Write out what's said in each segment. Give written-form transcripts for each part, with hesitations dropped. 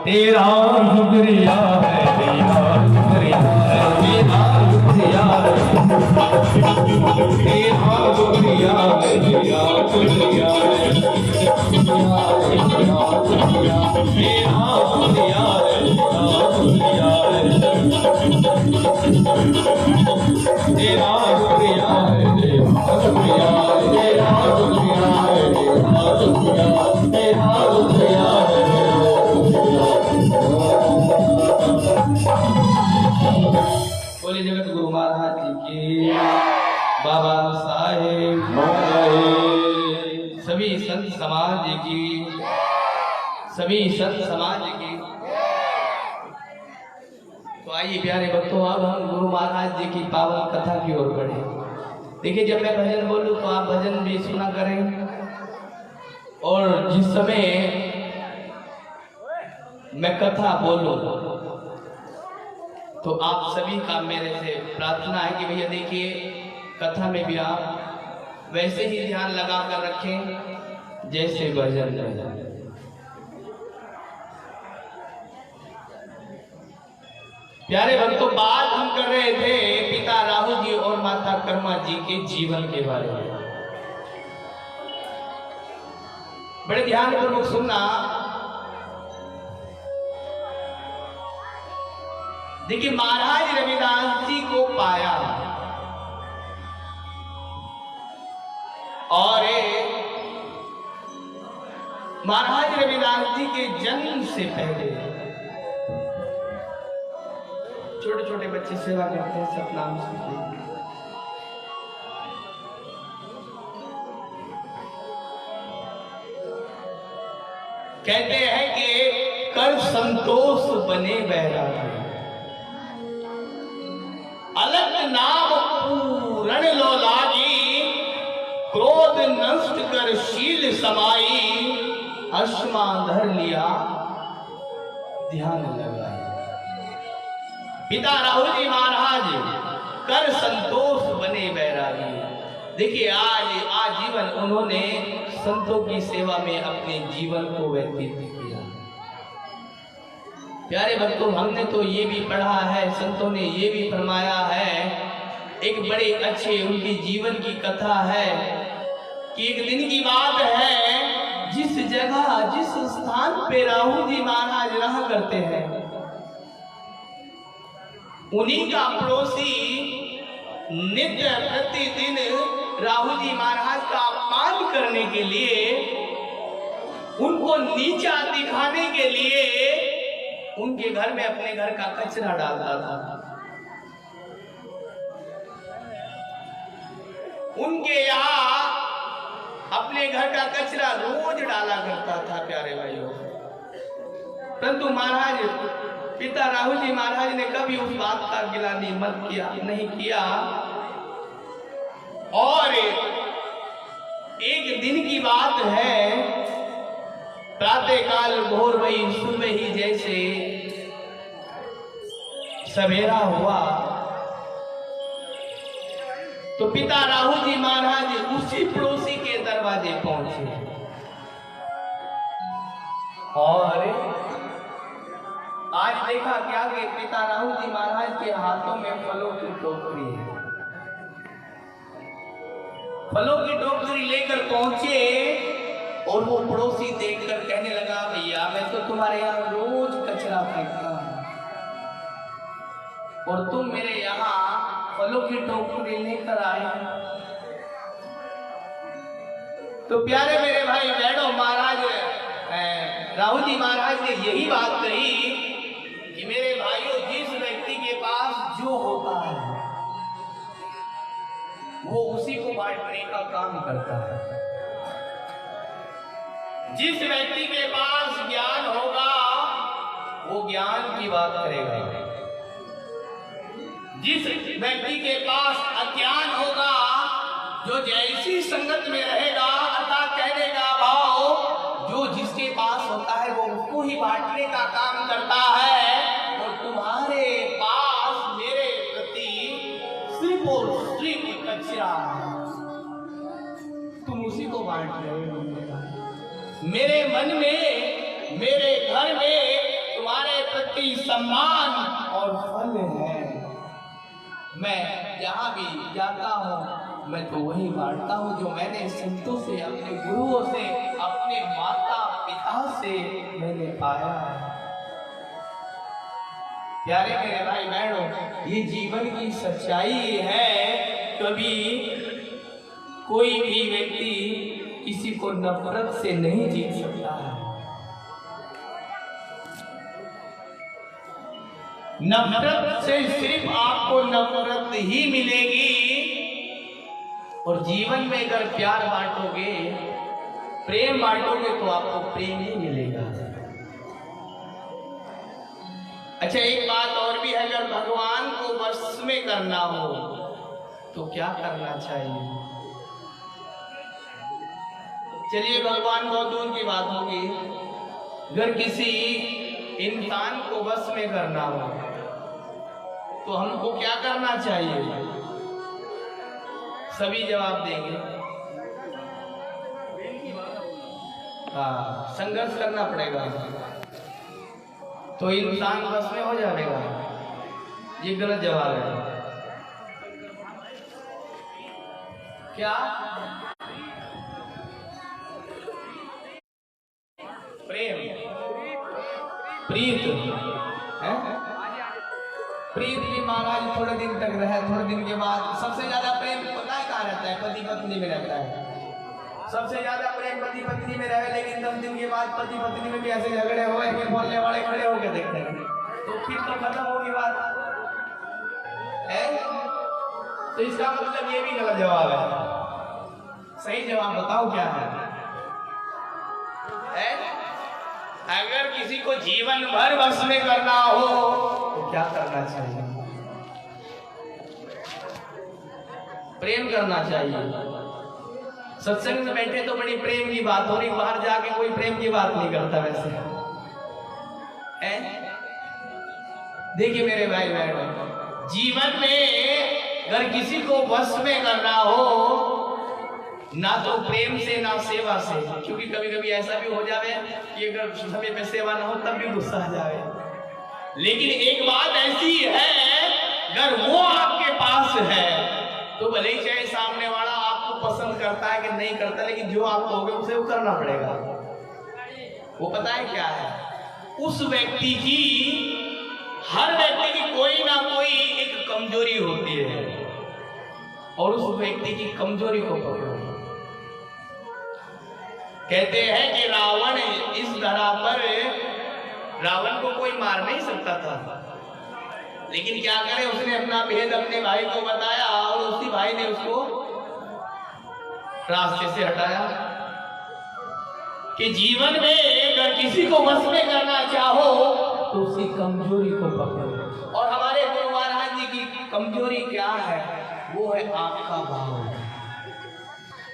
तेरा शुक्रिया है, तेरा शुक्रिया है, तेरा शुक्रिया है, तेरा शुक्रिया है, तेरा शुक्रिया है, तेरा शुक्रिया है, तेरा शुक्रिया है, तेरा शुक्रिया है, तेरा शुक्रिया है, तेरा शुक्रिया है, तेरा शुक्रिया है, तेरा शुक्रिया है। बोले जगत गुरु महाराज जी की, बाबा साहेब, सभी संत समाज की, सभी संत समाज की। तो आइए प्यारे भक्तों, अब हम गुरु महाराज जी की पावन कथा की ओर बढ़े। देखिए, जब मैं भजन बोलूं तो आप भजन भी सुना करें, और जिस समय मैं कथा बोलूं तो आप सभी का मेरे से प्रार्थना है कि भैया देखिए, कथा में भी आप वैसे ही ध्यान लगा कर रखें जैसे भजन में। प्यारे भक्तों, बात हम कर रहे थे पिता राहु जी और माता कर्मा जी के जीवन के बारे में। बड़े ध्यानपूर्वक सुनना। देखिए, महाराज रविदास जी को पाया और महाराज रविदास जी के जन्म से पहले छोटे छोटे बच्चे सेवा करते हैं, सतनाम सुनते हैं। कहते हैं कि कर संतोष बने बैरागी, अलग नाम पूरण लो लागी, क्रोध नष्ट कर शील समाई, अश्मा धर लिया ध्यान लगाई। पिता राहु जी महाराज कर संतोष बने बैरागी। देखिए, आज आजीवन उन्होंने संतों की सेवा में अपने जीवन को व्यतीत किया। प्यारे भक्तों, हमने तो ये भी पढ़ा है, संतों ने ये भी फरमाया है, एक बड़े अच्छे उनकी जीवन की कथा है कि एक दिन की बात है, जिस जगह जिस स्थान पे राहु जी महाराज रहा करते हैं, उन्हीं का पड़ोसी नित्य प्रतिदिन राहु जी महाराज का अपमान करने के लिए, उनको नीचा दिखाने के लिए उनके घर में अपने घर का कचरा डालता था। उनके यहाँ अपने घर का कचरा रोज डाला करता था प्यारे भाइयों। परंतु महाराज पिता राहु जी महाराज ने कभी उस बात का गिलानी मत किया, नहीं किया। और एक दिन की बात है, प्रातः काल भोर वही सुबह ही जैसे सवेरा हुआ तो पिता राहु जी महाराज उसी पड़ोसी के दरवाजे पहुंचे और आज देखा क्या कि पिता राहु जी महाराज के हाथों में फलों की टोकरी है। फलों की टोकरी लेकर पहुंचे और वो पड़ोसी देखकर कहने लगा, भैया मैं तो तुम्हारे यहाँ रोज कचरा फेंकता हूं और तुम मेरे यहाँ फलों की टोकरी लेकर आए। तो प्यारे मेरे भाई बहनों, महाराज राहु जी महाराज ने यही बात कही कि मेरे भाइयों, जिस व्यक्ति के पास जो होता है वो उसी को बांटने का काम करता है। जिस व्यक्ति के पास ज्ञान होगा वो ज्ञान की बात करेगा, जिस व्यक्ति के पास अज्ञान होगा, जो जैसी संगत में रहेगा, अतः कहने का भाव, जो जिसके पास होता है वो उसको ही बांटने का काम करता है। और तुम्हारे पास मेरे प्रति सिर्फ और सिर्फ कचरा, तुम उसी को बांट रहे हो। मेरे मन में, मेरे घर में प्रति सम्मान और फल है। मैं जहाँ भी जाता हूँ मैं तो वही बांटता हूँ जो मैंने संतों से, अपने गुरुओं से, अपने माता पिता से मैंने पाया है। प्यारे मेरे भाई बहनों, ये जीवन की सच्चाई है। कभी कोई भी व्यक्ति किसी को नफरत से नहीं जीत सकता है। नफरत से सिर्फ आपको नफरत ही मिलेगी, और जीवन में अगर प्यार बांटोगे, प्रेम बांटोगे तो आपको प्रेम ही मिलेगा। अच्छा, एक बात और भी है, अगर भगवान को वश में करना हो तो क्या करना चाहिए? चलिए, भगवान बहुत दूर की बात होगी। अगर किसी इंसान को वश में करना हो तो हमको क्या करना चाहिए? सभी जवाब देंगे। हाँ, संघर्ष करना पड़ेगा तो इंसान वश में हो जाएगा। ये गलत जवाब है। क्या? प्रेम, प्रीत है? प्रीत भी महाराज थोड़े दिन तक रहे, थोड़े दिन के बाद सबसे ज्यादा प्रेम पता है कहाँ रहता है? पति पत्नी में रहता है। सबसे ज्यादा प्रेम पति पत्नी में रहे, लेकिन 10 दिन के बाद पति पत्नी में भी ऐसे झगड़े हो कि बोलने वाले खड़े होकर देखते हैं, तो फिर तो खत्म होगी बात है। तो इसका मतलब ये भी गलत जवाब है। सही जवाब बताओ क्या है? अगर किसी को जीवन भर वश में करना हो तो क्या करना चाहिए? प्रेम करना चाहिए। सत्संग में बैठे तो बड़ी प्रेम की बात हो रही, बाहर जाके कोई प्रेम की बात नहीं करता वैसे है। देखिए मेरे भाई बहनों, जीवन में अगर किसी को वश में करना हो, ना तो प्रेम से ना सेवा से, क्योंकि कभी कभी ऐसा भी हो जावे कि अगर समय पे सेवा ना हो तब भी गुस्सा आ जावे। लेकिन एक बात ऐसी है, अगर वो आपके पास है तो भले ही चाहे सामने वाला आपको पसंद करता है कि नहीं करता, लेकिन जो आप कहोगे उसे वो करना पड़ेगा। वो पता है क्या है? उस व्यक्ति की, हर व्यक्ति की कोई ना कोई एक कमजोरी होती है, और उस व्यक्ति की कमजोरी को पकड़ो। कहते हैं कि रावण इस धरा पर, रावण को कोई मार नहीं सकता था, लेकिन क्या करे, उसने अपना भेद अपने भाई को बताया और उसी भाई ने उसको रास्ते से हटाया। कि जीवन में अगर किसी को वश में करना चाहो तो उसकी कमजोरी को पकड़ो। और हमारे गुरु महाराज जी की कमजोरी क्या है? वो है आपका भाव।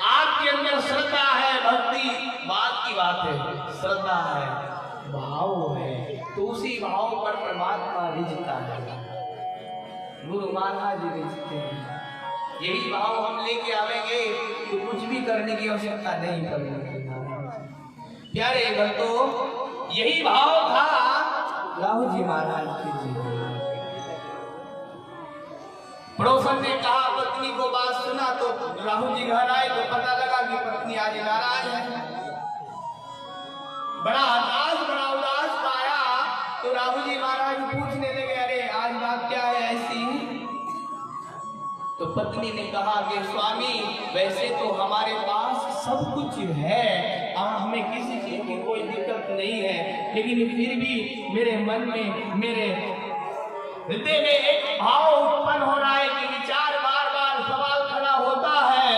आपके अंदर श्रद्धा है, भक्ति बात की बात है, श्रद्धा है, भाव है, तो उसी भाव पर परमात्मा रिझता है, गुरु महाराज जी रिझते हैं। यही भाव हम लेके आवेंगे तो कुछ भी करने की आवश्यकता नहीं पड़ेगी। प्यारे भक्तों, यही भाव था राहु जी महाराज के जीवन में। पड़ोसन ने कहा, पत्नी को बात सुना तो राहु जी घर आए तो पता लगा कि पत्नी आज नाराज है। बड़ा हताश, बड़ा उदास पाया तो राहु जी महाराज पूछने लगे, अरे आज बात क्या है ऐसी? तो पत्नी ने कहा कि स्वामी, वैसे तो हमारे पास सब कुछ है, हमें किसी चीज की कोई दिक्कत नहीं है, लेकिन फिर भी मेरे मन में, मेरे हृदय में एक भाव उत्पन्न हो रहा है कि विचार बार बार सवाल खड़ा होता है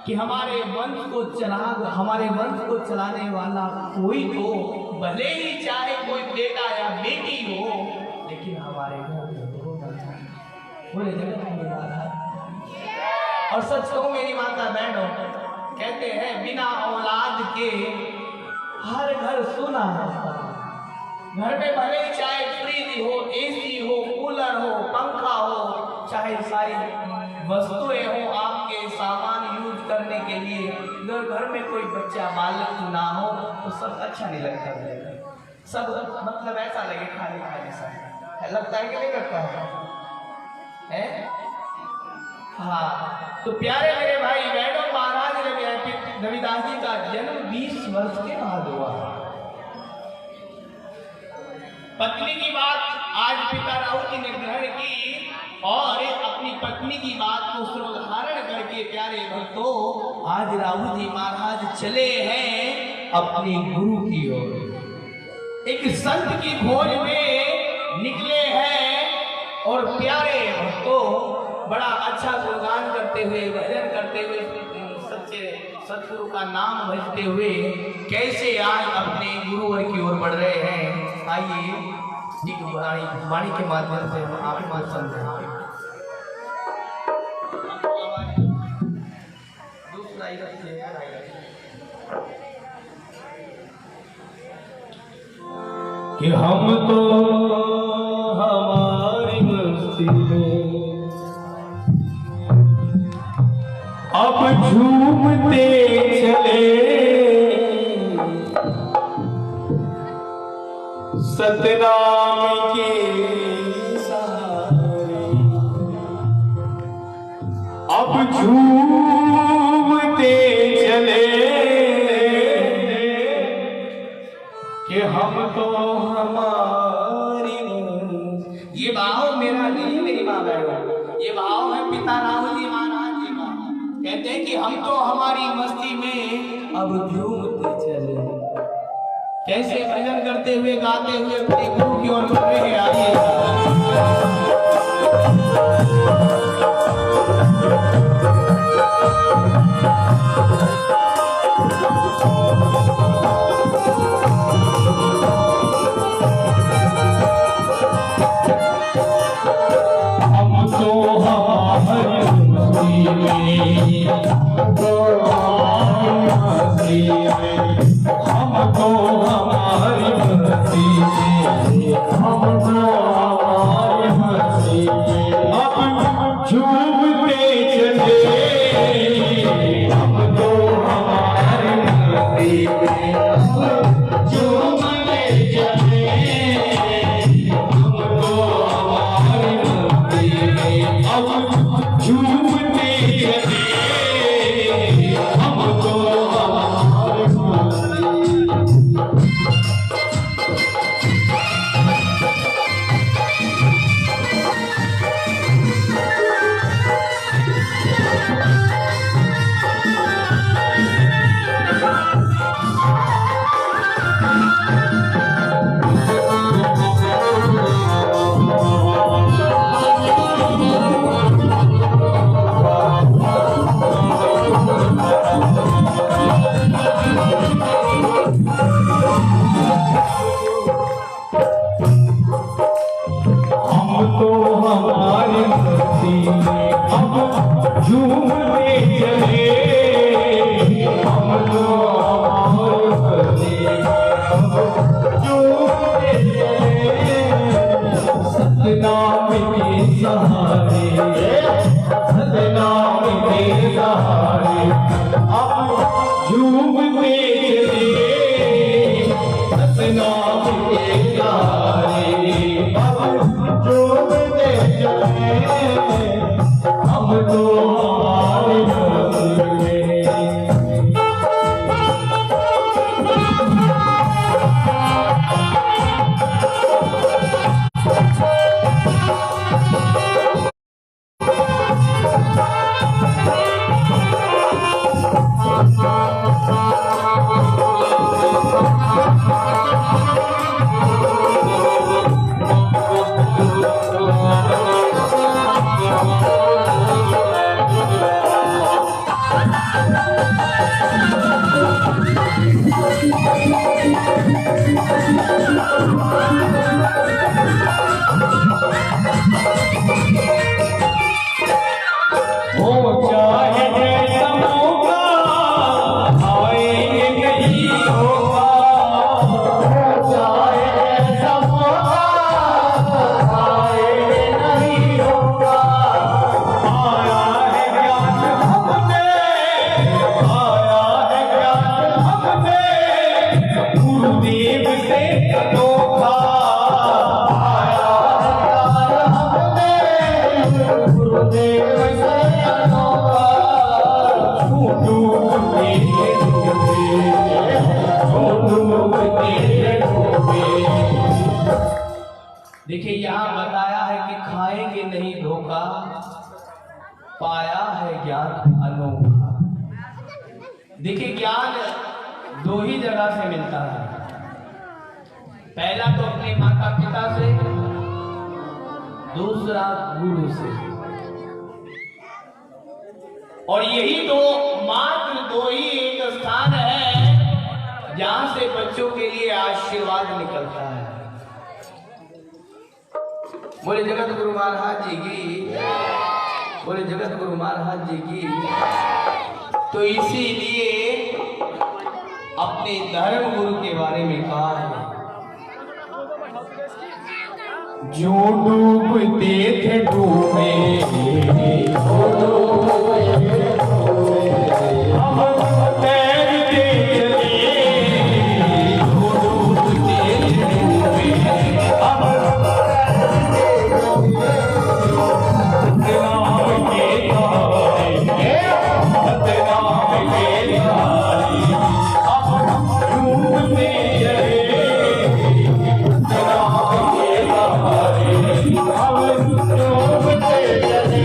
कि हमारे वंश को चलाने वाला कोई तो, भले ही चाहे कोई बेटा या बेटी हो, लेकिन हमारे घर में होना चाहिए। बोले जगत में वाला। और सच कहूं मेरी माता बहनों, कहते हैं बिना औलाद के हर घर सुना है। घर में भले चाहे फ्रिज हो, एसी हो, कूलर हो, पंखा हो, चाहे सारी वस्तुएं हो आपके सामान यूज करने के लिए, अगर घर में कोई बच्चा बालक ना हो तो सब अच्छा नहीं लगता है। सब मतलब ऐसा लगे खाली खाली सा लगता है कि नहीं लगता है? हाँ, तो प्यारे मेरे भाई बहनों, महाराज रविदास जी का जन्म 20 वर्ष के बाद हुआ। पत्नी की बात आज पिता राहु जी ने ग्रहण की और अपनी पत्नी की बात को श्रोधारण करके प्यारे भक्तों आज राहु जी महाराज चले हैं अपने गुरु की ओर, एक संत की खोज में निकले हैं। और प्यारे भक्तों बड़ा अच्छा गुणगान करते हुए, भजन करते हुए, सच्चे सतगुरु का नाम भजते हुए कैसे आज अपने गुरुवर की ओर बढ़ रहे हैं। आइए एक वाणी के माध्यम से आप मान समझें। कि हम तो हमारी मस्ती में अब झूमते चले, सतनाम के सहारे अब झूमते चले कि हम तो हमारी। ये भाव मेरा नहीं, मेरी माँ बहनों, ये भाव है पिता राहु जी महाराज जी का। कहते हैं कि हम तो हमारी मस्ती में अब झूमते चले, कैसे भजन करते हुए गाते हुए अपने गुरु की ओर बढ़ रहे हैं। आइए गुरुदेव से देखिए यहाँ बताया है कि खाएंगे नहीं धोखा, पाया है ज्ञान अनोखा। देखिए ज्ञान दो ही जगह से मिलता है, पहला तो अपने माता पिता से, दूसरा गुरु से। और यही दो, मात्र दो ही एक स्थान है जहां से बच्चों के लिए आशीर्वाद निकलता है। बोले जगत गुरु महाराज जी की, बोले जगत गुरु महाराज जी की। तो इसीलिए अपने धर्म गुरु के बारे में कहा है, जो डूबते थे डूबे, अब तैरते चले, जो डूबते थे डूबे, अब सतनाम के तारे, सतनाम के तारे, अब डूबते चले, सतनाम के तारे, अब डूबते चले।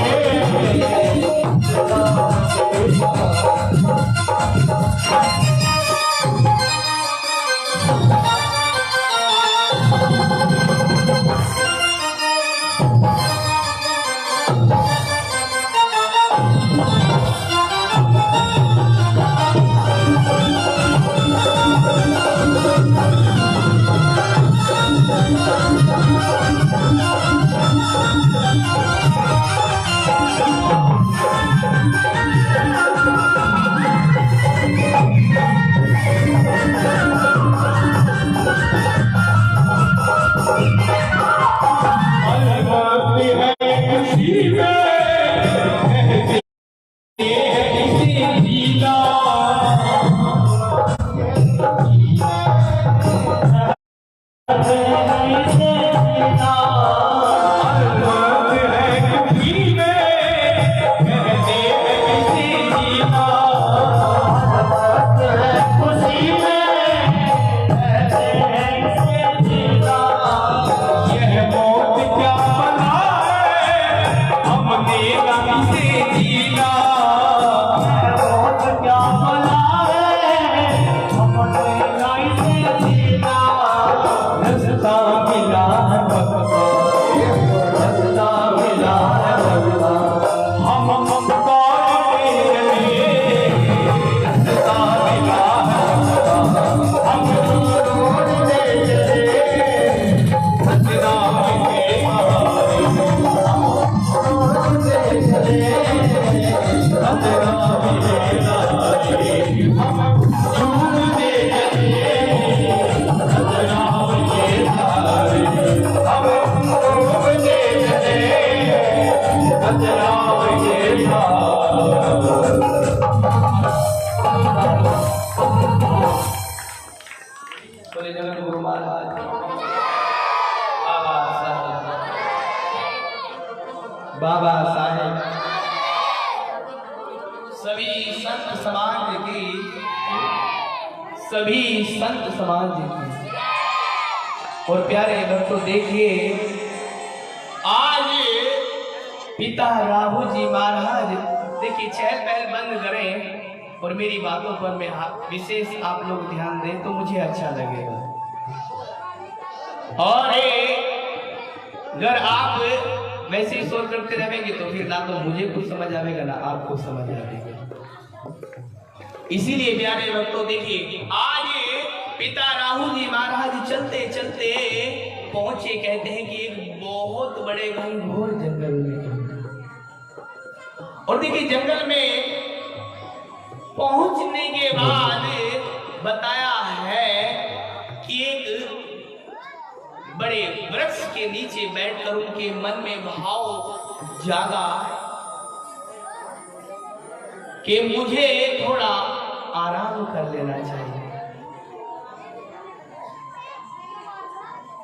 बोले जगत गुरु महाराज बाबा साहेब, सभी संत समाज की, सभी संत समाज की। और प्यारे भक्तों देखिए, आज पिता राहु जी महाराज, देखिए चहल पहल बंद करें और मेरी बातों पर मैं विशेष आप लोग ध्यान दें तो मुझे अच्छा लगेगा। और अगर आप वैसे ही शोर करते रहेंगे तो फिर ना तो मुझे कुछ समझ आएगा ना आपको समझ आएगा। इसीलिए प्यारे भक्तों देखिए, आज पिता राहु जी महाराज चलते चलते पहुंचे, कहते हैं कि एक बहुत बड़े घनघोर जंगल में। और देखिए जंगल में पहुंचने के बाद बताया है कि एक बड़े वृक्ष के नीचे बैठकर उनके मन में भाव जागा कि मुझे थोड़ा आराम कर लेना चाहिए,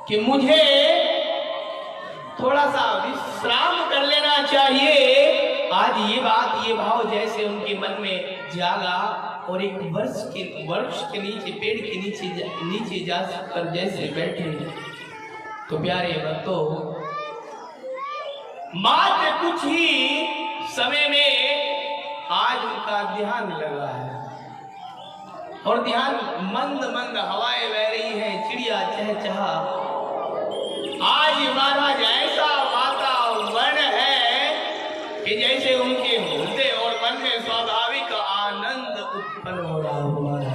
कि मुझे थोड़ा सा विश्राम कर लेना चाहिए। आज ये बात, ये भाव जैसे उनके मन में जागा और एक वृक्ष के नीचे, पेड़ के नीचे जा कर जैसे बैठे, तो प्यारे भक्तों मात्र कुछ ही समय में आज उनका ध्यान लगा है और ध्यान मंद मंद हवाएं बह रही है, चिड़िया चहचहा। आज महाराज ऐसा वातावरण है कि जैसे उनके हृदय और मन में स्वाभाविक आनंद उत्पन्न हो रहा हमारा।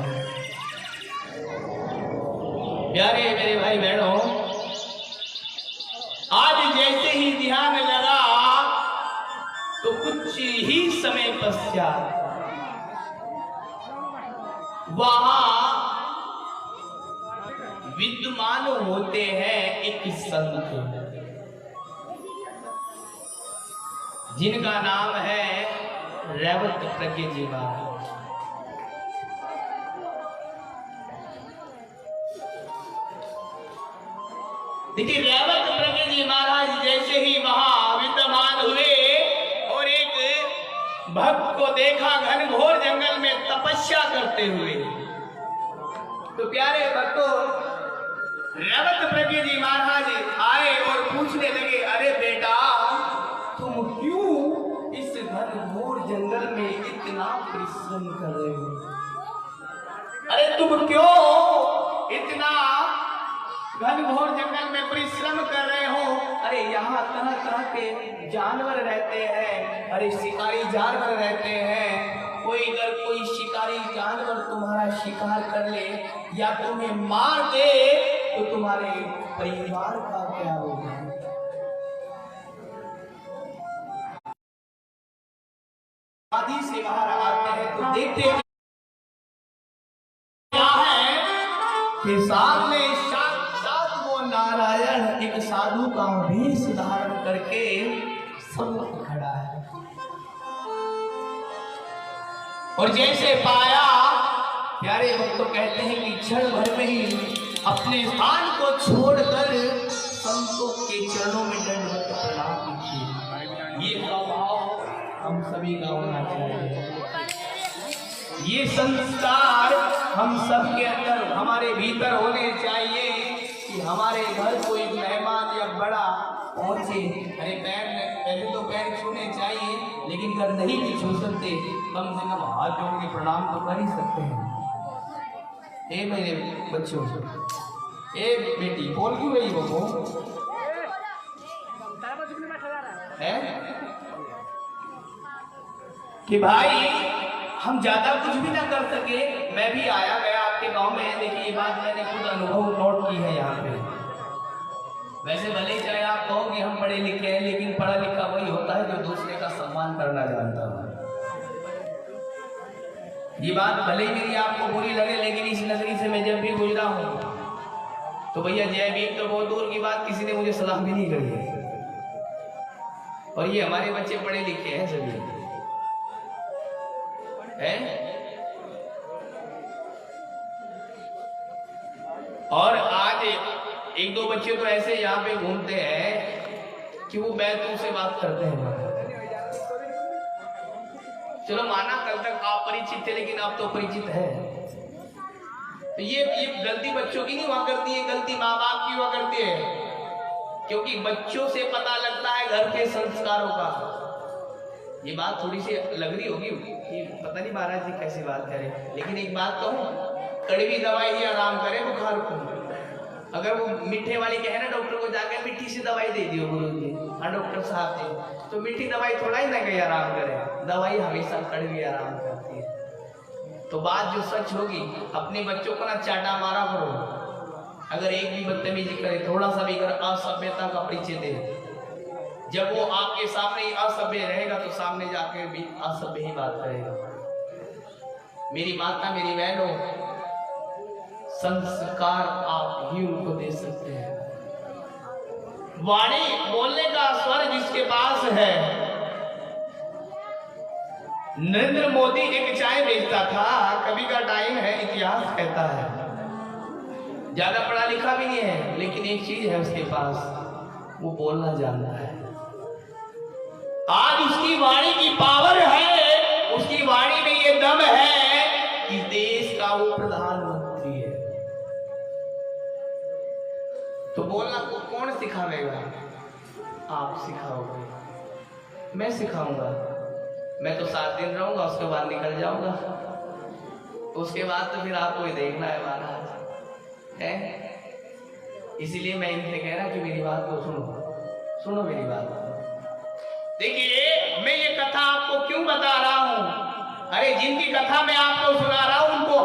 प्यारे मेरे भाई बहनों, आज जैसे ही ध्यान लगा तो कुछ ही समय पश्चात वहां विद्यमान होते हैं एक संत, जिनका नाम है रेवत प्रज्ञ जी महाराज। देखिए, रेवत प्रज्ञ जी महाराज जैसे ही वहां विद्यमान हुए और एक भक्त को देखा घनघोर जंगल में तपस्या करते हुए, तो प्यारे भक्तों रेवत प्रज्ञ जी महाराज आए और पूछने लगे, अरे बेटा तुम क्यों इस घनघोर जंगल में इतना परिश्रम कर रहे हो? अरे तुम क्यों इतना घनघोर जंगल में परिश्रम कर रहे हो? अरे यहाँ तरह तरह के जानवर रहते हैं, अरे शिकारी जानवर रहते हैं। अगर कोई शिकारी जानवर तुम्हारा शिकार कर ले या तुम्हें मार दे तो तुम्हारे परिवार का क्या होगा? आदि से बाहर आते हैं तो देखते क्या है कि सामने साक्षात वो नारायण एक साधु का वेश धारण करके सम्मुख खड़ा है। और जैसे पाया, प्यारे भक्त तो कहते हैं कि क्षण भर में ही अपने स्थान को छोड़कर संतों के चरणों में दंडवत प्रणाम कीजिए। ये स्वभाव हम सभी का होना चाहिए। ये संस्कार हम सब के अंदर, हमारे भीतर होने चाहिए कि हमारे घर कोई मेहमान या बड़ा पहुंचे, अरे पहले तो पैर छूने चाहिए, लेकिन अगर नहीं भी छू सकते कम से कम हाथ जोड़ के प्रणाम तो कर ही सकते हैं। ए मेरे बच्चों, ए बेटी, बोल क्यों गई वो है कि भाई हम ज्यादा कुछ भी ना कर सके। मैं भी आया गया आपके गांव में, देखिए ये बात मैंने खुद अनुभव नोट की है यहाँ पे। वैसे भले चाहे आप कहो कि हम पढ़े लिखे हैं, लेकिन पढ़ा लिखा वही होता है जो दूसरे का सम्मान करना जानता है। ये बात भले ही मेरी आपको बुरी लगे, लेकिन इस नगरी से मैं जब भी गुजरा हूँ तो भैया जय भीम तो बहुत दूर की बात, किसी ने मुझे सलाम भी नहीं करी है। और ये हमारे बच्चे पढ़े लिखे हैं सभी है। और आज एक दो बच्चे तो ऐसे यहाँ पे घूमते हैं कि वो बैतूं से बात करते हैं। चलो माना कल तक आप परिचित थे, लेकिन आप तो परिचित है। तो ये गलती बच्चों की नहीं हुआ करती है, गलती माँ बाप की हुआ करती है। क्योंकि बच्चों से पता लगता है घर के संस्कारों का। ये बात थोड़ी सी लग रही होगी कि पता नहीं महाराज जी कैसी बात करें, लेकिन एक बात कहूँ, कड़वी दवाई ही आराम करे बुखार को। अगर वो मीठे वाली कहे ना डॉक्टर को जाकर मीठी सी दवाई दे दियो गुरु जी, हाँ डॉक्टर साहब जी, तो मीठी दवाई थोड़ा ही ना कहीं आराम करे, दवाई हमेशा कड़वी आराम करती है। तो बात जो सच होगी, अपने बच्चों को ना चाटा मारा करो। अगर एक भी बदतमीजी करे, थोड़ा सा भी अगर असभ्यता का परिचय दे, जब वो आपके सामने असभ्य रहेगा तो सामने जाकर भी असभ्य ही बात करेगा। मेरी माता, मेरी बहनों, संस्कार आप ही उनको दे सकते हैं। वाणी बोलने का स्वर जिसके पास है। नरेंद्र मोदी एक चाय बेचता था, कभी का टाइम है, इतिहास कहता है। ज्यादा पढ़ा लिखा भी नहीं है, लेकिन एक चीज है उसके पास, वो बोलना जानता है। आज उसकी वाणी की पावर है, उसकी वाणी में ये दम है देश का वो प्रधानमंत्री है। तो बोलना को कौन सिखावेगा? आप सिखाओगे, मैं सिखाऊंगा। मैं तो 7 दिन रहूंगा, उसके बाद निकल जाऊंगा। उसके बाद तो फिर आपको ही देखना है महाराज है। इसीलिए मैं इनसे कह रहा कि मेरी बात को सुनो मेरी बात। देखिए मैं ये कथा आपको क्यों बता रहा हूं? अरे जिनकी कथा मैं आपको सुना रहा हूं उनको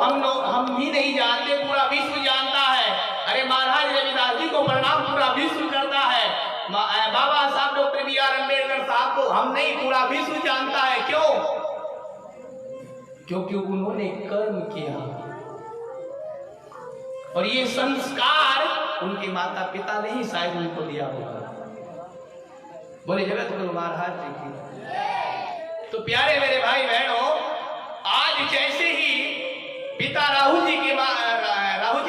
हम भी नहीं जानते, पूरा विश्व जानता है। अरे महाराज रविदास जी को प्रणाम पूरा विश्व करता है। बाबा साहब डॉक्टर B.R. अम्बेडकर साहब को हम नहीं, पूरा विश्व जानता है। क्यों? क्योंकि उन्होंने कर्म किया और ये संस्कार उनके माता पिता ने ही शायद उनको दिया होगा। बोले जगत गुरु महाराज जी की। तो प्यारे मेरे भाई बहनों, आज जैसे ही पिता राहुल जी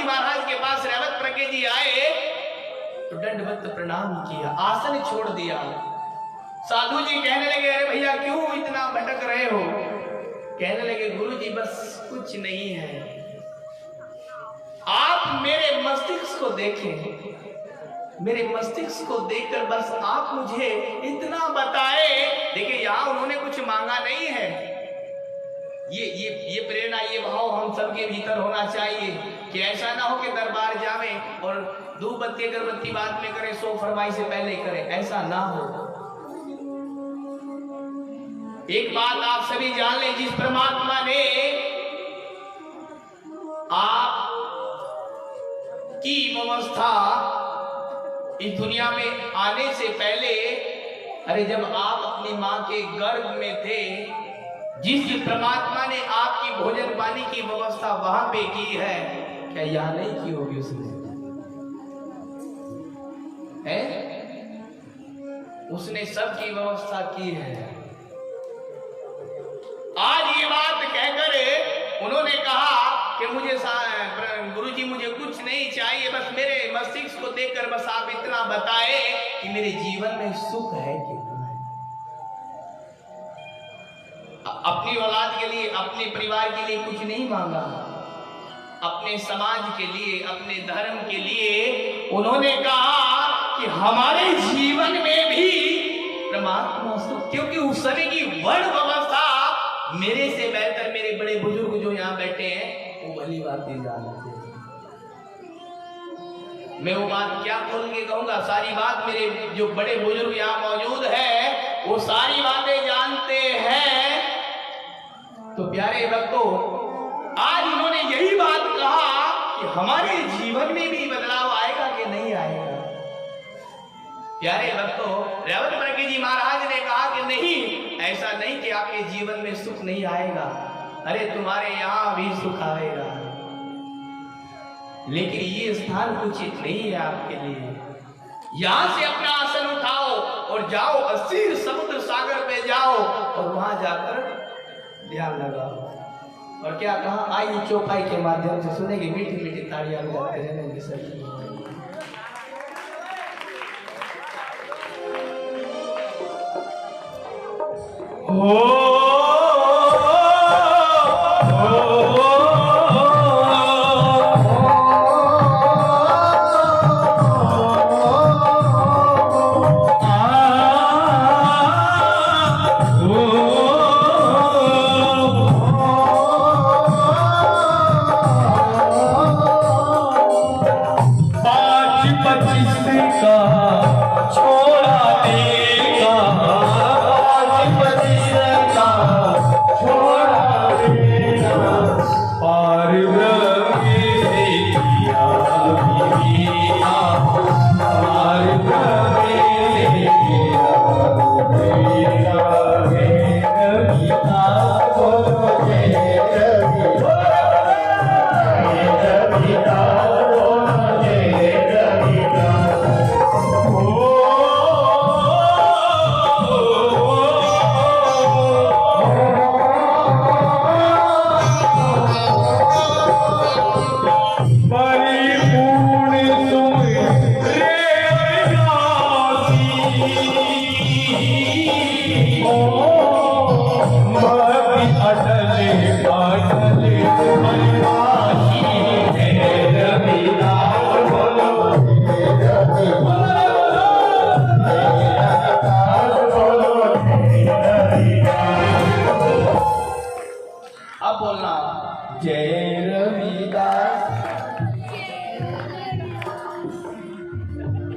महाराज के पास रेवत प्रज्ञ जी आए तो दंडवत प्रणाम किया, आसन छोड़ दिया। साधु जी कहने लगे अरे भैया क्यों इतना भटक रहे हो? कहने लगे गुरु जी बस कुछ नहीं है, आप मेरे मस्तिष्क को देखें, मेरे मस्तिष्क को देखकर बस आप मुझे इतना बताए। देखिए यहाँ उन्होंने कुछ मांगा नहीं है। ये प्रेरणा, ये भाव हम सबके भीतर होना चाहिए कि ऐसा ना हो कि दरबार जावे और धूप बत्ती अगरबत्ती बाद में करे, सो फरमाई से पहले करे, ऐसा ना हो। एक बात आप सभी जान लें, जिस परमात्मा ने आप की व्यवस्था इस दुनिया में आने से पहले, अरे जब आप अपनी मां के गर्भ में थे, जिस परमात्मा ने आपकी भोजन पानी की व्यवस्था वहां पे की है, क्या यहां नहीं की होगी उसने? है? उसने सबकी व्यवस्था की है। आज ये बात कहकर उन्होंने कहा कि मुझे गुरुजी मुझे कुछ नहीं चाहिए, बस मेरे मस्तिष्क को देखकर बस आप इतना बताए कि मेरे जीवन में सुख है कि अपनी औलाद के लिए, अपने परिवार के लिए कुछ नहीं मांगा, अपने समाज के लिए, अपने धर्म के लिए उन्होंने कहा कि हमारे जीवन में भी परमात्मा सुख, क्योंकि उस समय की वर्ण व्यवस्था मेरे से बेहतर मेरे बड़े बुजुर्ग जो यहाँ बैठे हैं वो भली बातें जानते हैं। मैं वो बात क्या खोल के कहूंगा, सारी बात मेरे जो बड़े बुजुर्ग यहाँ मौजूद है वो सारी बातें जानते हैं। तो प्यारे भक्तों, आज उन्होंने यही बात कहा कि हमारे जीवन में भी बदलाव आएगा कि नहीं आएगा। प्यारे भक्तों, रेवत प्रज्ञ जी महाराज ने कहा कि नहीं, ऐसा नहीं कि आपके जीवन में सुख नहीं आएगा, अरे तुम्हारे यहाँ भी सुख आएगा, लेकिन ये स्थान उचित नहीं है आपके लिए। यहां से अपना आसन उठाओ और जाओ असीर समुद्र सागर पे जाओ और वहां जाकर ध्यान लगाओ। और क्या कहा, आइए चौपाई के माध्यम से सुनेंगे, मीठी मीठी तालियां बजाते रहेंगे सभी। Oh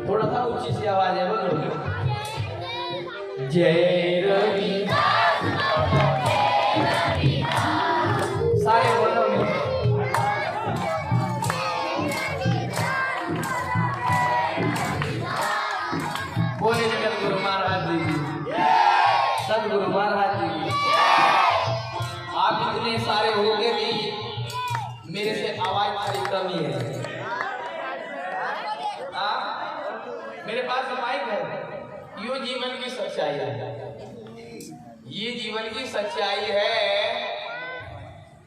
थोड़ा सा ऊंची सी आवाज है, बोलो। जय रविदास, सारे बोलो बोले जगत गुरु महाराज जी की, सदगुरु महाराज जी की। आप इतने सारे होंगे भी मेरे से आवाज थोड़ी कमी है। मेरे पास माइक है। यो जीवन की सच्चाई है, ये जीवन की सच्चाई है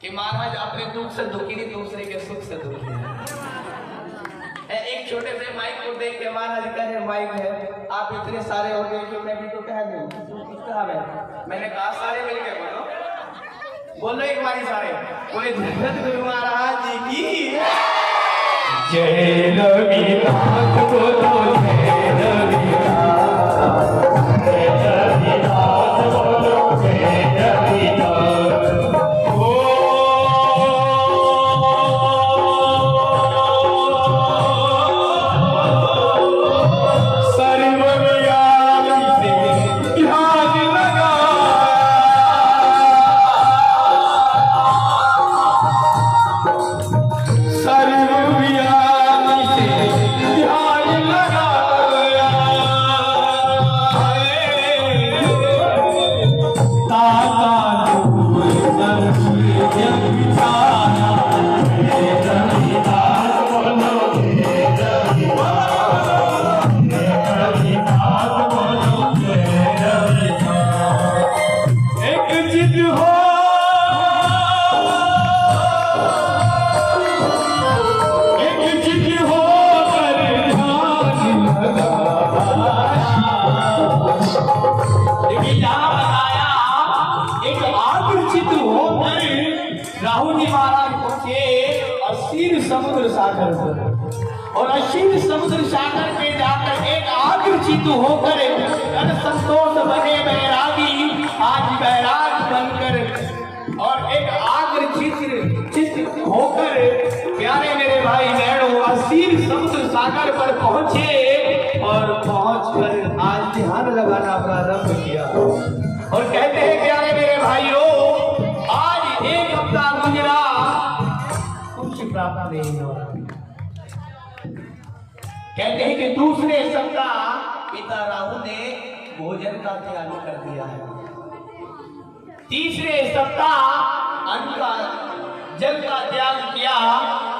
कि महाराज अपने दुख से दुखी नहीं, दूसरे के सुख से दुखी है। एक छोटे से माइक को देख के महाराज कहे माइक है, आप इतने सारे हो गए कि मैं भी तो कह दूं, मैंने कहा सारे मिलके बोलो, बोलो एक बारी सारे, कोई जगत गुरु महाराज जी की जय रविदास बोलो, जय रविदास, जय रविदास बोलो, जय रविदास। और असीम समुद्र सागर पे जाकर एक आकर्षित होकर संतोष बने बैरागी, आज बैराग बनकर और एक आकर्षित होकर प्यारे मेरे भाई बहनों असीम समुद्र सागर पर पहुंचे और पहुंचकर आज ध्यान लगाना प्रारंभ किया और कहते हैं प्यारे मेरे भाइयों, आज एक हफ्ता गुजरा, कुछ प्राप्त नहीं हुआ। कहते हैं कि दूसरे सप्ताह पिता राहु ने भोजन का त्याग कर दिया है, तीसरे सप्ताह अन्न का जल का त्याग किया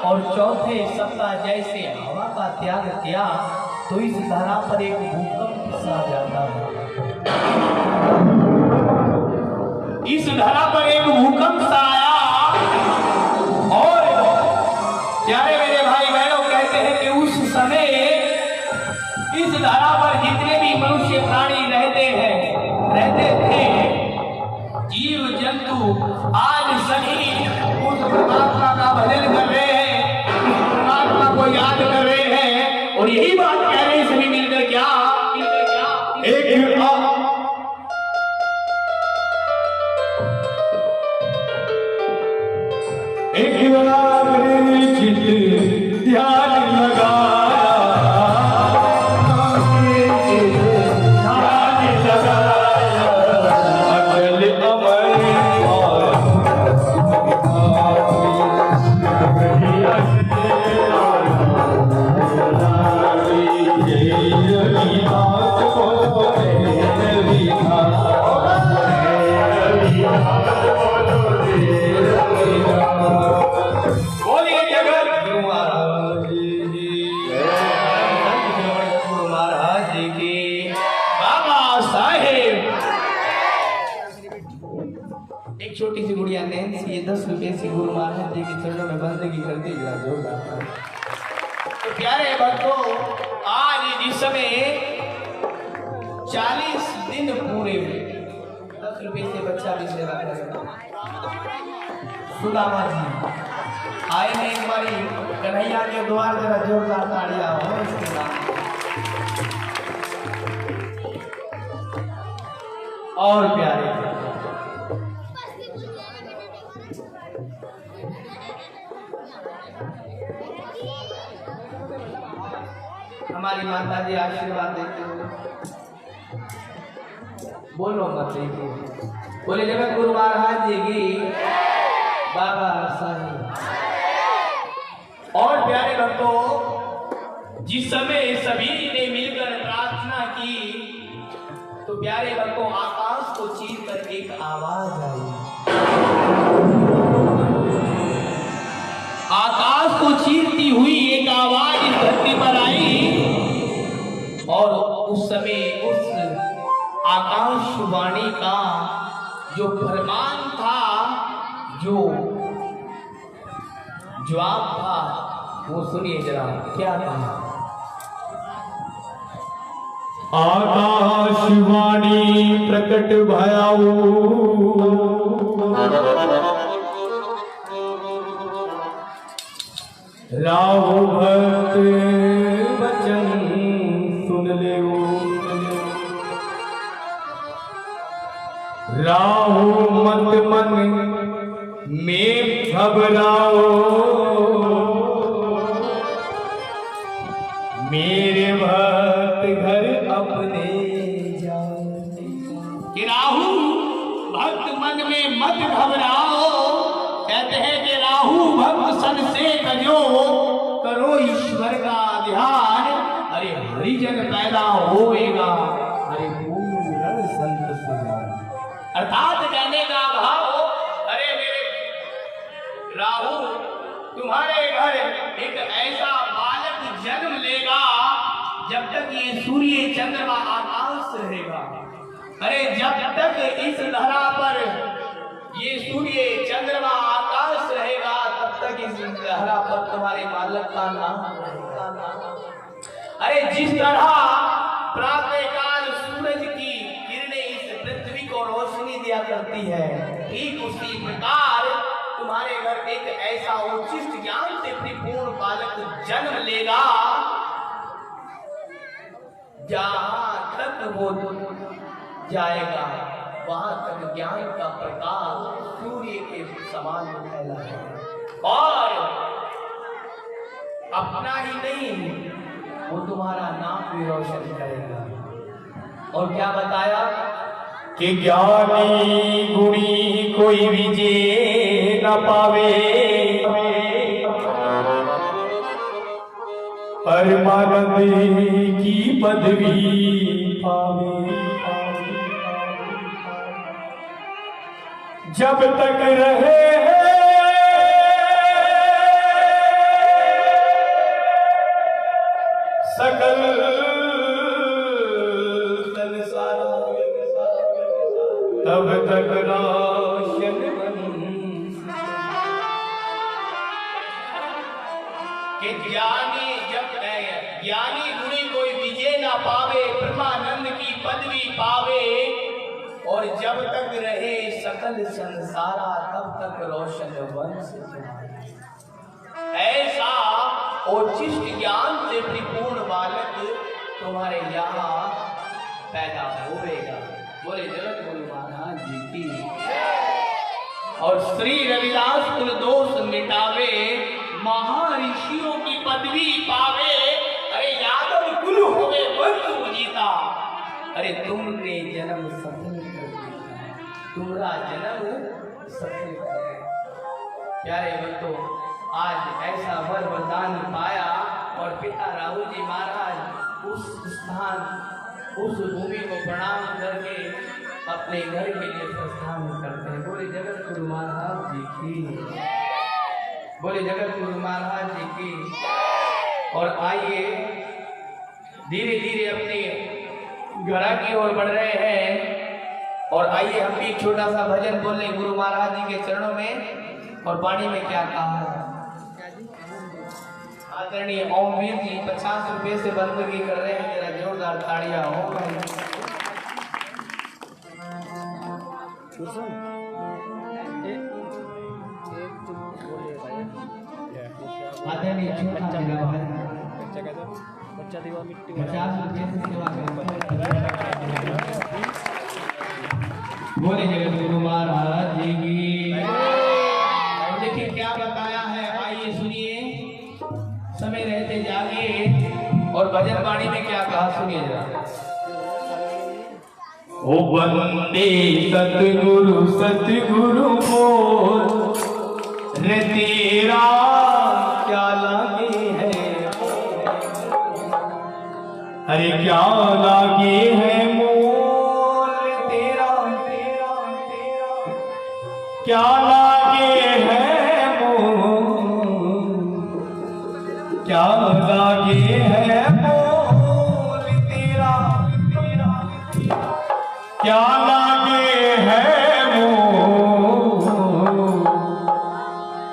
और चौथे सप्ताह जैसे हवा का त्याग किया तो इस धरा पर एक भूकंप सा जाता है। इस धरा पर एक भूकंप सा आया और प्यारे मेरे भाई बहनों कहते हैं कि उस समय इस धरा पर जितने भी मनुष्य प्राणी रहते थे, जीव जंतु आज सभी उस परमात्मा का भजन कर रहे हैं, परमात्मा को याद कर रहे हैं और यही बात कह रहे हैं सभी मिलकर क्या एक ध्यान लगा छोटी सी गुड़िया नैन्सी ये 10 रुपए से गुरु महाराज जी के चरणों में बंदगी करती जोरदार। तो प्यारे भक्तों, आज जिस समय 40 दिन पूरे हुए, 10 रुपए से बच्चा भी सेवा करेगा। सुदामा जी आए हैं एक बारी कन्हैया के द्वार, जरा जोरदार ताड़ियां हो इसके नाम। और प्यारे हमारे हमारी माता जी आशीर्वाद देते हो। बोलो मत देखिए, बोले जगत गुरु महाराज जी की बाबा साहब। और प्यारे भक्तों, जिस समय सभी ने मिलकर प्रार्थना की तो प्यारे भक्तों आकाश को चीर कर एक आवाज आई। आकाश को चीरती हुई एक आवाज इस धरती पर आई और उस समय उस आकाशवाणी का जो फरमान था, जो जवाब था, वो सुनिए जरा क्या कहा। आकाशवाणी प्रकट भयाऊ राहु भक्त वचन सुन ले। राहु मत मन में घबराओ, मेरे भक्त घर अपने जाओ। कि राहु भक्त मन में मत घबराओ, कहते हैं कि राहु भक्त सन से करो, करो ईश्वर का ध्यान, अरे हरिजन पैदा होएगा, अरे पूर्ण संत सुजान। अर्थात कहने का भाव, अरे मेरे राहु तुम्हारे घर एक ऐसा बालक जन्म लेगा जब तक ये सूर्य चंद्रमा आकाश रहेगा। अरे जब तक इस धरा पर ये सूर्य चंद्रमा आकाश रहेगा तब तक इस धरा पर तुम्हारे बालक का नाम रहेगा। अरे जिस तरह प्रातःकाल सूरज की किरणें इस पृथ्वी को रोशनी दिया करती है, ठीक उसी प्रकार तुम्हारे घर एक ऐसा उच्चिष्ट ज्ञान से परिपूर्ण बालक जन्म लेगा जहां तक वो जाएगा वहां तक ज्ञान का प्रकाश सूर्य के समान फैला है। और अपना ही नहीं, वो तुम्हारा नाम भी रोशन करेगा। और क्या बताया कि ज्ञानी गुणी कोई विजय न पावे, परमानंद की पदवी पावे। जब तक रहे सकल संसार, तब तक रोशन कि ज्ञानी गुणी कोई विजय ना पावे, ब्रह्मानंद की पदवी पावे, और जब तक रहे सकल संसारा तब तक रोशन वंश। ऐसा उच्चिष्ट ज्ञान से परिपूर्ण बालक तुम्हारे यहाँ पैदा होएगा। बोले जगत गुरु महाराज जी की। और श्री रविदास कुल दोष मिटावे, महर्षियों की पदवी पावे, अरे यादव कुल होवे वंश जीता। अरे तुमने जन्म सफल कर दिया, तुम्हारा जन्म सफल कर दिया। प्यारे बच्चों, आज ऐसा वर वरदान पाया और पिता राहु जी महाराज उस स्थान, उस भूमि को प्रणाम करके अपने घर के लिए प्रस्थान करते हैं। बोले जगत गुरु महाराज जी की, बोले जगत गुरु महाराज जी की। और आइए धीरे धीरे अपने घर की ओर बढ़ रहे हैं, और आइए हम भी एक छोटा सा भजन बोले गुरु महाराज जी के चरणों में। और वाणी में क्या कहा है आदरणीय ओमवीर जी 50 रुपए से बंदगी कर रहे हैं, जरा जोरदार ताड़ियां हो। आदरणीय छोटा मेरा भाई 50 रुपए से सेवा कर। बोले जगत गुरु महाराज जी की। देखिए क्या बताया है, आइए सुनिए। समय रहते जागे और भजन वाणी में ने क्या कहा, सुनिए जरा। ओ वंदे सतगुरु सतगुरु बोल रे तेरा क्या लागे है, अरे क्या लागे है मोल तेरा, तेरा तेरा क्या लागे है मोल, क्या लागे है मोल तेरा, तेरा क्या लागे है मोल।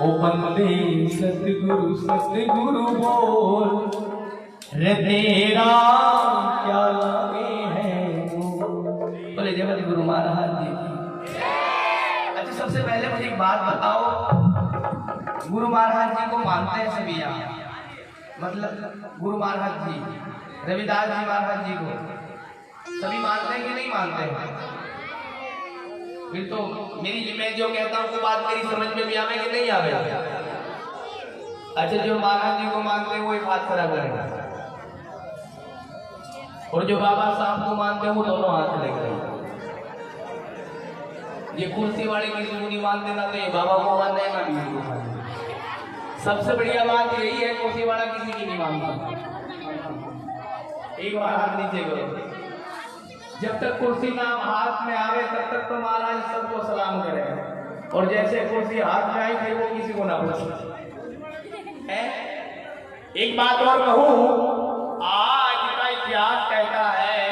ओ बंदे सतगुरु सतगुरु बोल रे तेरा क्या लागे है मोल। बोले जगत गुरु महाराज जी। अच्छा, सबसे पहले मुझे एक बात बताओ, गुरु महाराज जी को मानते हैं सभी यहाँ? मतलब गुरु महाराज जी, रविदास जी महाराज जी को सभी मानते हैं कि नहीं मानते हैं? फिर तो मैं जो कहता हूँ वो बात मेरी समझ में भी आवे कि नहीं आवे? अच्छा, जो महाराज जी को मानते हैं वो एक हाथ खड़ा करेगा, और जो बाबा साहब को मानते हैं वो दोनों हाथ लेकर। ये कुर्सी वाले किसी को नहीं मानते, ना तो ये बाबा को मानते हैं, ना किसी को मानते। सबसे बढ़िया बात यही है, कुर्सी वाला किसी की नहीं मानता। एक बार हाथ नीचे करो। जब तक कुर्सी नाम हाथ में आवे तब तक तो महाराज सबको सलाम करें, और जैसे कुर्सी हाथ में आई फिर वो किसी को ना पूछे। एक बात और कहूं, आज का इतिहास कहता है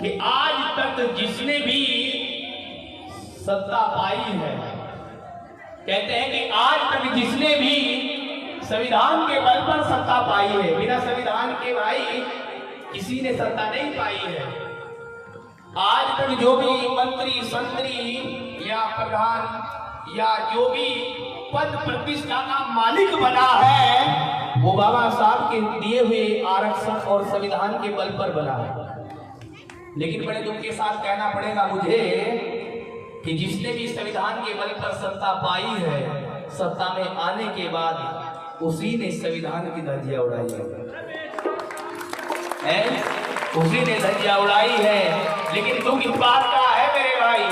कि आज तक जिसने भी सत्ता पाई है, कहते हैं कि आज तक जिसने भी संविधान के बल पर सत्ता पाई है, बिना संविधान के भाई किसी ने सत्ता नहीं पाई है। आज तक जो भी मंत्री संतरी या प्रधान या जो भी पद प्रतिष्ठा का मालिक बना है, वो बाबा साहब के दिए हुए आरक्षण और संविधान के बल पर बना है। लेकिन बड़े दुख के साथ कहना पड़ेगा मुझे कि जिसने भी संविधान के बल पर सत्ता पाई है, सत्ता में आने के बाद उसी ने संविधान की धज्जियां उड़ाई है, उसी ने धज्जियां उड़ाई है। लेकिन दुख इस बात का है मेरे भाई,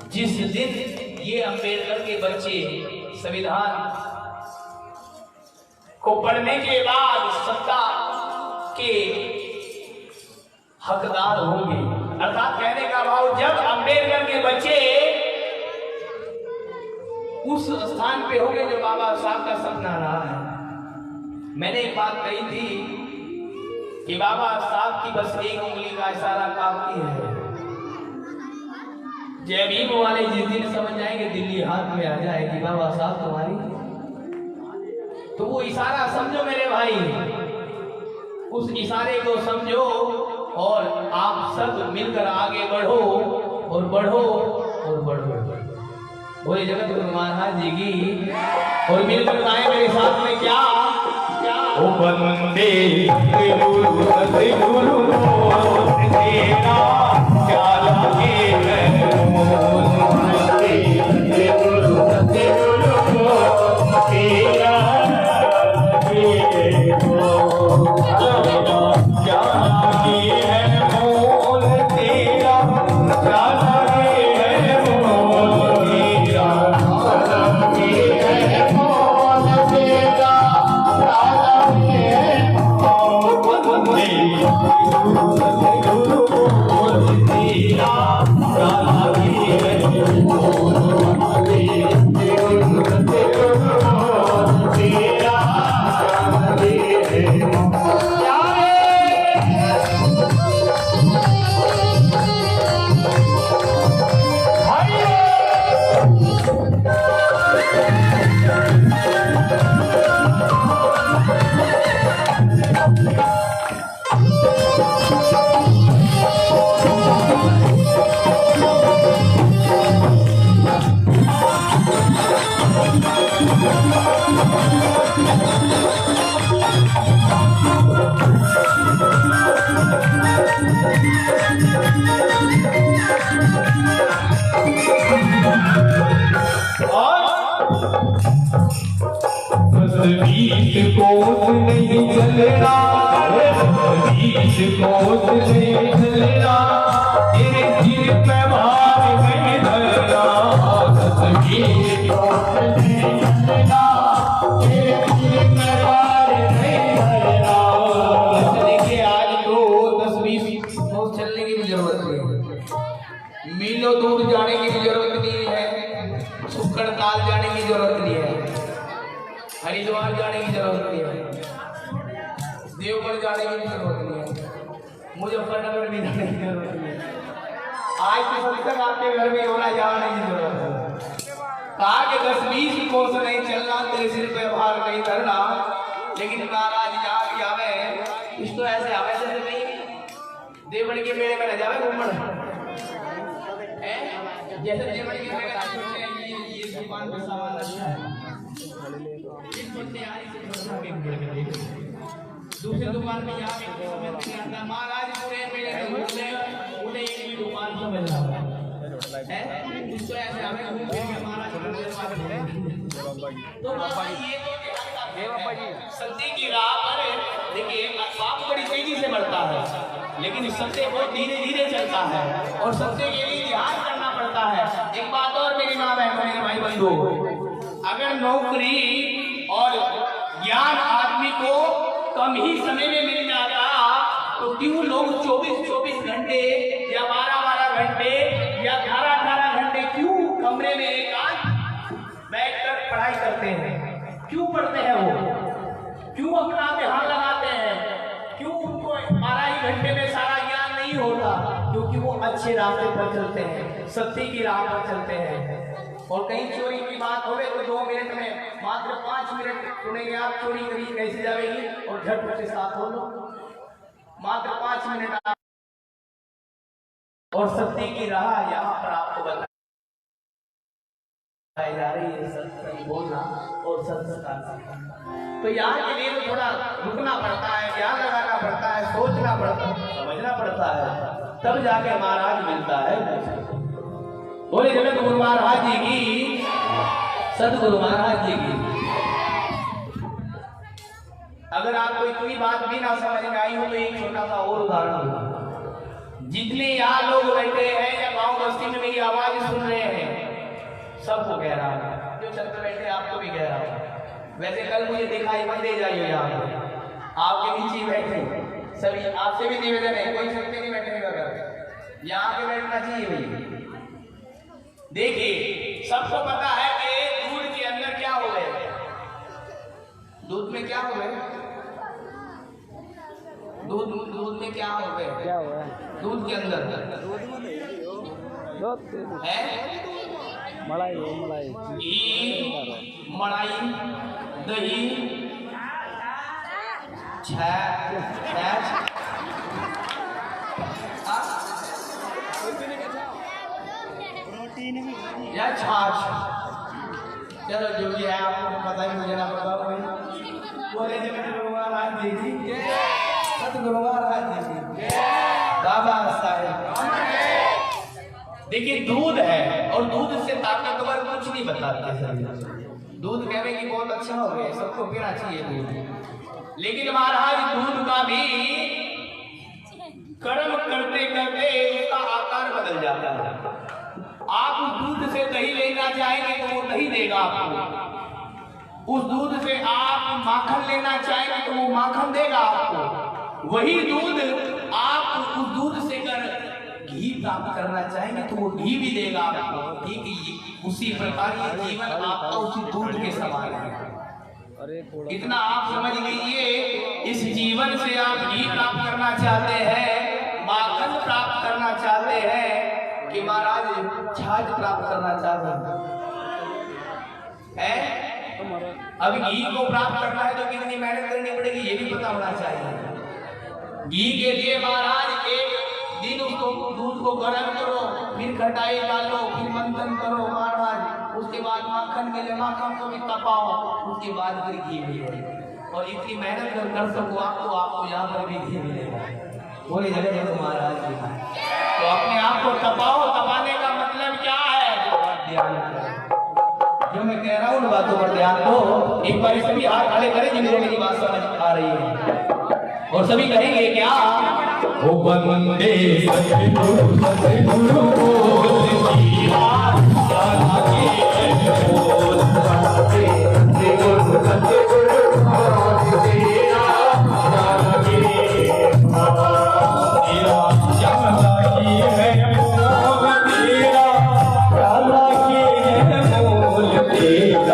जिस दिन ये अम्बेडकर के बच्चे संविधान को पढ़ने के बाद सत्ता के हकदार होंगे, अर्थात कहने का भाव जब अम्बेडकर के बच्चे उस स्थान पे होंगे जो बाबा साहब का सपना रहा है। मैंने एक बात कही थी कि बाबा साहब की बस एक उंगली का इशारा काफी है। जय भीम वाले जिस दिन समझ जाएंगे, दिल्ली हाथ में आ जाएगी बाबा साहब तुम्हारी, तो वो इशारा समझो मेरे भाई, उस इशारे को समझो और आप सब मिलकर आगे बढ़ो और बढ़ो और बढ़ो। बोले जगत गुरु महाराज जी की, और मिलकर गाएं मेरे साथ में क्या क्या। ओ वंदे सतगुरु सतगुरु बोल तेरा क्या लागे है मोल, वंदे सतगुरु सतगुरु बोल तेरा लागे है मोल, क्या लागे है मोल तेरा, क्या लागे है मोल तेरा, लागे है मोल तेरा, लागे है मोल सतगुरु बोल तेरा क्या लागे है मोल, सतगुरु बोल तेरा क्या लागे है मोल। बीत कोस नहीं चलना बीच कोस में चलना तेरे सिर पे भार नहीं धरना बीच कोस में चलना तेरे सिर पे भार नहीं धरना। देखिए आज तो 10-20 कोस चलने की भी जरूरत नहीं, मीलों दूर जाने की भी जरूरत नहीं है, सुक्कड़ ताल जाने की जरूरत नहीं है, हरिद्वार जाने की जरूरत नहीं है, देवघर जाने की भी जरूरत नहीं है, मुजफ्फरनगर भी जाने की जरूरत नहीं है। आज तो सब तक आपके घर में होना जाने की जरूरत है। कहा कि 10-20 कोस नहीं चलना तेरे सिर पे भार नहीं धरना, लेकिन महाराज जहाँ भी आवे इस तो ऐसे आवे जैसे नहीं देवड़ी के मेले में न जावे घूमण, जैसे देवड़ी के मेले में ये दुकान पे सामान अच्छा है, दूसरी दुकान में यहाँ पे महाराज पूरे मेले में घूमते उन्हें एक भी दुकान समझ आता है, इसको ऐसे हमें घूम फिर के महाराज तो सत्य की राह पर देखिए पाप बड़ी तेजी से बढ़ता है, लेकिन सत्य बहुत धीरे धीरे चलता है और सत्य के लिए ध्यान करना पड़ता है। एक बात और मेरी माँ बहनों मेरे भाई बंधु, अगर नौकरी और ज्ञान आदमी को कम ही समय में मिल जाता तो क्यों लोग 24-24 घंटे या 12-12 घंटे या 18-18 घंटे क्यों कमरे में एकांत बैठकर पढ़ाई करते हैं? क्यों पढ़ते हैं वो? क्यों अपना ध्यान लगाते हैं? क्यों उनको 12 ही घंटे में सारा ज्ञान नहीं होता? क्योंकि वो अच्छे रास्ते पर चलते हैं, सत्य की राह पर चलते हैं। और कहीं चोरी की बात हो तो 2 मिनट में मात्र 5 मिनट सुनेंगे आप चोरी करी कैसे जाएगी और झटपट से साथ हो लो, मात्र 5 मिनट और सत्य की राह यहाँ पर आपको बताई जा रही है, सत्य बोलना और सत्य का। तो यहाँ के लिए तो थोड़ा रुकना पड़ता है, ध्यान लगाना पड़ता है, सोचना पड़ता है, समझना पड़ता है, तब जाके महाराज मिलता है। बोले जगत गुरु महाराज जी की, सदगुरु महाराज जी की। अगर आपको इतनी बात भी ना समझ में आई हो तो एक छोटा सा और उदाहरण दूं। जितने यहाँ लोग बैठे हैं या गांव बस्ती में मेरी आवाज सुन रहे हैं, सबको कह रहा हूँ, जो छत पे बैठे आपको भी कह रहा हूँ। वैसे कल मुझे दिखाई मत दे जाइए, यहाँ पे आपके नीचे बैठे सभी, आपसे भी निवेदन है, कोई छत पे नहीं बैठेगा, यहाँ पे बैठना चाहिए भाई। देखिए सबको पता है कि दूध के अंदर क्या हो गए, दूध में क्या हो गए, दूध में क्या हो गए, क्या हो गया दूध के अंदर है मलाई, मलाई, दही, या छाछ, चलो जो भी है आपको पता ही, मुझे ना पता भाई। बोले जगत गुरु महाराज जी की, सतगुरु महाराज जी की, बाबा साहेब। देखिए दूध है और दूध से ताकतवर कुछ नहीं बताते सर। दूध कहने की बहुत अच्छा हो गया, सबको पीना चाहिए दूध, लेकिन महाराज दूध का भी कर्म करते करते उसका आकार बदल जाता है। आप उस दूध से दही लेना चाहेंगे तो वो दही देगा आपको, उस दूध से आप माखन लेना चाहेंगे तो वो माखन देगा आपको, वही दूध आप उस दूध से घी प्राप्त करना चाहेंगे तो वो घी भी देगा आपको। ठीक है, उसी प्रकार ये जीवन आपका उसी दूध के समान है। इतना आप समझ लीजिए, इस जीवन से आप घी प्राप्त करना चाहते हैं, माखन प्राप्त करना चाहते हैं कि महाराज छाछ प्राप्त करना चाहते हैं। अब घी को प्राप्त करना है तो कितनी मेहनत करनी पड़ेगी ये भी पता होना चाहिए। घी के लिए महाराज एक दिन उसको दूध को गर्म करो, फिर खटाई डालो, फिर मंथन करो महाराज, उसके बाद माखन मिले, माखन को भी तपाओ, उसके बाद फिर घी मिले। और इतनी मेहनत कर सको आप तो आपको यहाँ पर भी घी मिलेगा। बोले जगत महाराज जी, तो अपने आप को तपाओ। तपाने का मतलब क्या है? ध्यान करो। जो मैं कह रहा हूँ उन बातों पर ध्यान दो। एक बार सभी हाथ खड़े करें जिनको मेरी बात समझ आ रही है, और सभी कहेंगे क्या? ओ बंदे सतगुरु सतगुरु बोल दिया जाना के बोल बंदे सतगुरु सतगुरु बोल दिया जाना के तेरा जाना की है बोल तेरा जाना की है बोल तेरा जाना की है बोल तेरा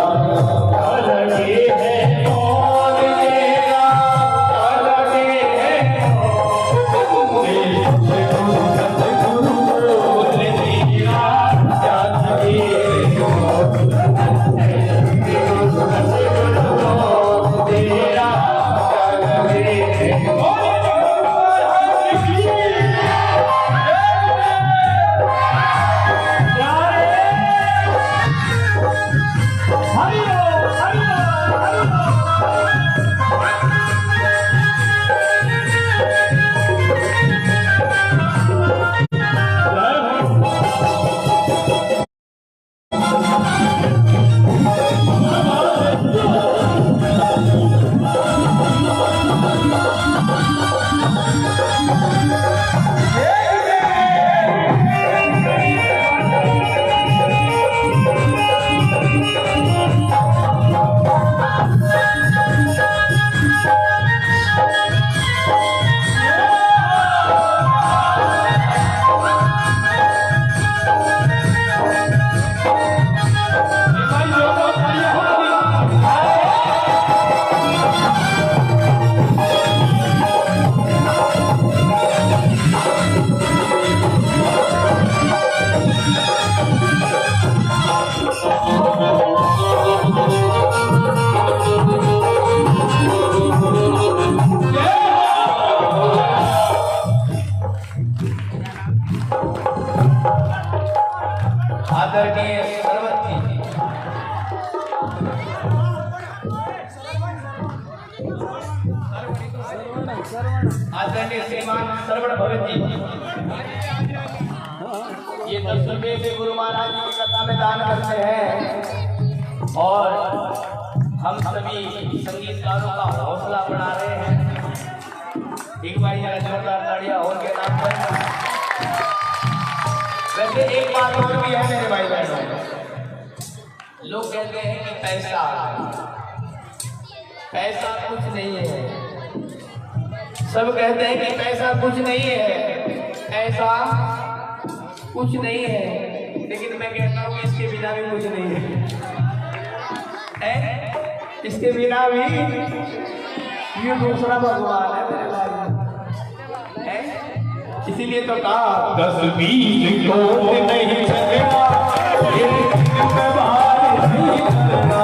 जाना की है आदरणीय सरवती आदरणीय श्रीमान सरवण भगत जी, ये 10 रुपये से गुरु महाराज जी की कथा में दान करते हैं और हम सभी संगीतकारों का हौसला बढ़ा रहे हैं। एक बार यहाँ जोरदार तालियां और के नाम पर। वैसे एक बात और भी है मेरे भाई बहनों, लोग कहते हैं कि पैसा पैसा कुछ नहीं है, सब कहते हैं कि पैसा कुछ नहीं है, ऐसा कुछ नहीं है, लेकिन मैं कहता हूँ कि इसके बिना भी कुछ नहीं है, इसके बिना भी ये दूसरा भगवान है मेरे भाई। इसीलिए तो कहा 10-20 को नहीं छकना एक में बाहर नहीं करना,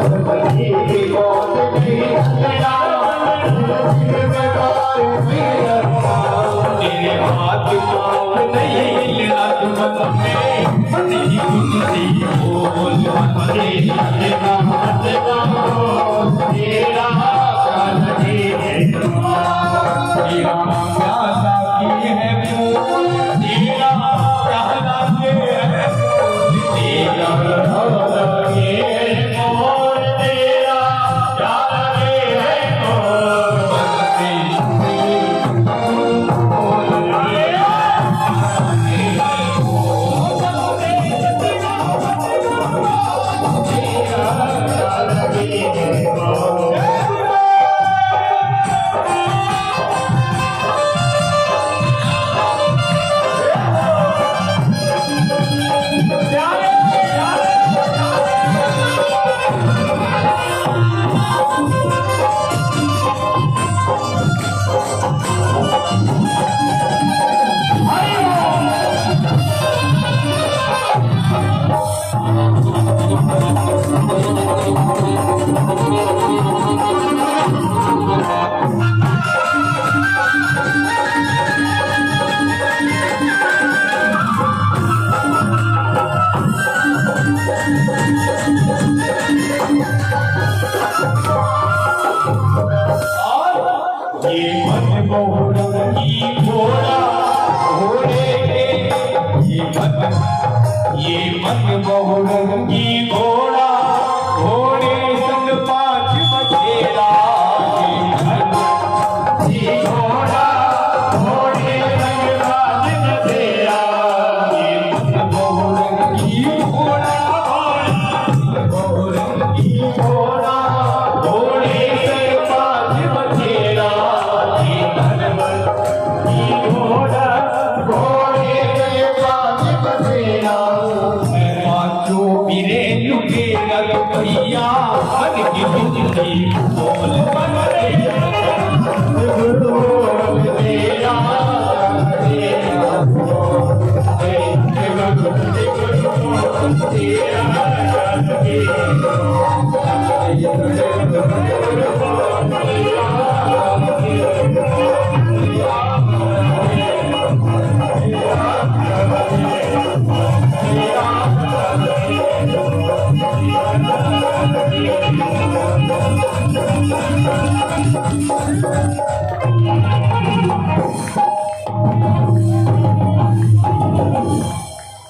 10-20 को नहीं छकना एक में बाहर नहीं करना, तेरे हाथ पाँव नहीं हिलना तुम में नहीं कुछ बोल तेरा तेरा काल तेरा प्यासा की है फूल तेरा कहना के है फूल तेरा कहना के है फूल तेरा कहना के है फूल ये मन बहुरंगी घोड़ा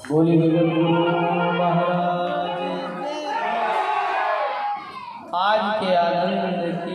बोली जगत गुरु महाराज आज के आनंद की